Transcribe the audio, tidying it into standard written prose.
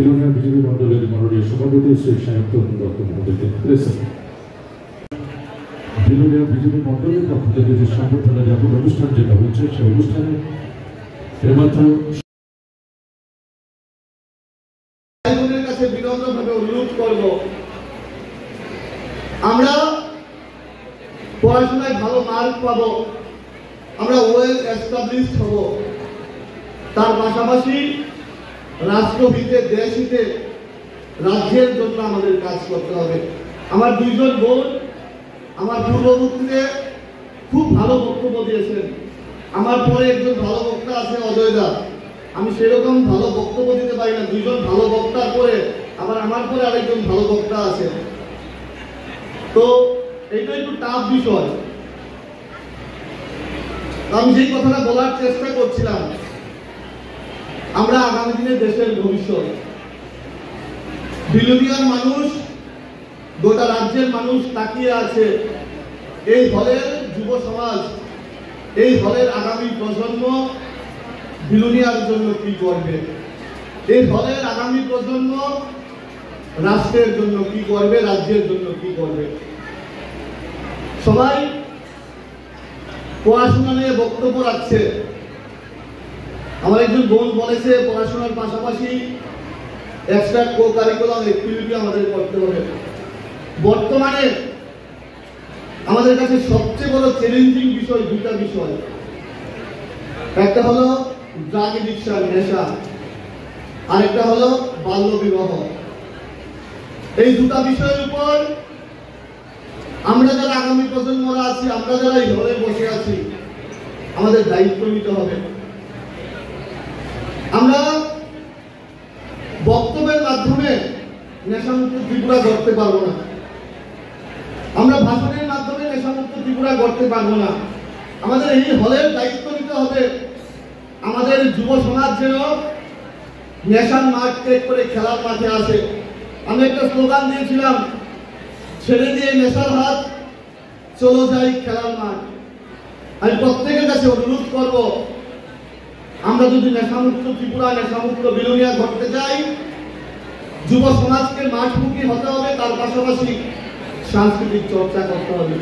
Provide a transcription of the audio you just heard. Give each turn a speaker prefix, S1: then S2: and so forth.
S1: Belonia BJP মন্ডলের মাননীয় সভাপতি শ্রী সায়ন্তন দত্ত মহোদয়কে প্রেসেন্ট। বিলোনিয়া বিজেপি মন্ডলের পক্ষ থেকে যে সংগঠনের এখন অনুষ্ঠান যেটা হচ্ছে সেই অনুষ্ঠানে এমাত্র
S2: কাছে বিনম্রভাবে অনুরোধ করব, আমরা পড়াশোনায় ভালো মার্ক পাবো, আমরা ওয়েল এস্টাবলিশড হব, তার পাশাপাশি রাষ্ট্রহিতে দেশহিতে রাজ্যের জন্য আমাদের কাজ করতে হবে। আমার দুইজন বোন আমার পূর্ববর্তীতে খুব ভালো বক্তব্য দিয়েছেন। আমার পরে একজন ভালো বক্তা আছে অজয় দা, আমি সেরকম ভালো বক্তব্য দিতে পারি না। দুইজন ভালো বক্তার পরে আবার আমার পরে আরেকজন ভালো বক্তা আছে, তো এইটা একটু টাফ বিষয়। আমি যেই কথাটা বলার চেষ্টা করছিলাম, আমরা আগামী দিনে দেশের ভবিষ্যৎ। বিলোনিয়ার মানুষ, গোটা রাজ্যের মানুষ তাকিয়ে আছে এই হলের যুব সমাজ, এই হলের আগামী প্রজন্ম বিলোনিয়ার জন্য কি করবে, এই হলের আগামী প্রজন্ম রাষ্ট্রের জন্য কি করবে, রাজ্যের জন্য কি করবে। সবাই পড়াশোনা নিয়ে বক্তব্য রাখছে। আমার একজন বোন বলেছে পড়াশোনার পাশাপাশি এক্সট্রা কো কারিকুলাম অ্যাক্টিভিটি আমাদের করতে হবে। বর্তমানে আমাদের কাছে সবচেয়ে বড় চ্যালেঞ্জিং বিষয় দুটা বিষয়, একটা হলো ড্রাগ এডিকশন, নেশা, আরেকটা হলো বাল্য বিবাহ। এই দুটা বিষয়ের উপর আমরা যারা আগামী প্রজন্মরা আছি, আমরা যারা এই ঘরে বসে আছি, আমাদের দায়িত্ব নিতে হবে। আমরা বক্তব্যের মাধ্যমে নেশামুক্ত ত্রিপুরা গড়তে পারবো না, আমরা ভাষণের মাধ্যমে নেশামুক্ত ত্রিপুরা গড়তে পারবো না। আমাদের এই হলের দায়িত্ব নিতে হবে, আমাদের যুব সমাজ যেন নেশার মাঠ ত্যাগ করে খেলার মাঠে আসে। আমি একটা স্লোগান দিয়েছিলাম, ছেড়ে দিয়ে নেশার হাত, চলো যাই খেলার মাঠ। আমি প্রত্যেকের কাছে অনুরোধ করব, আমরা যদি নেশামুক্ত ত্রিপুরা, নেশামুক্ত বিলোনিয়া করতে চাই, যুব সমাজকে মাঠমুখী হতে হবে, তার পাশাপাশি সাংস্কৃতিক চর্চা করতে হবে।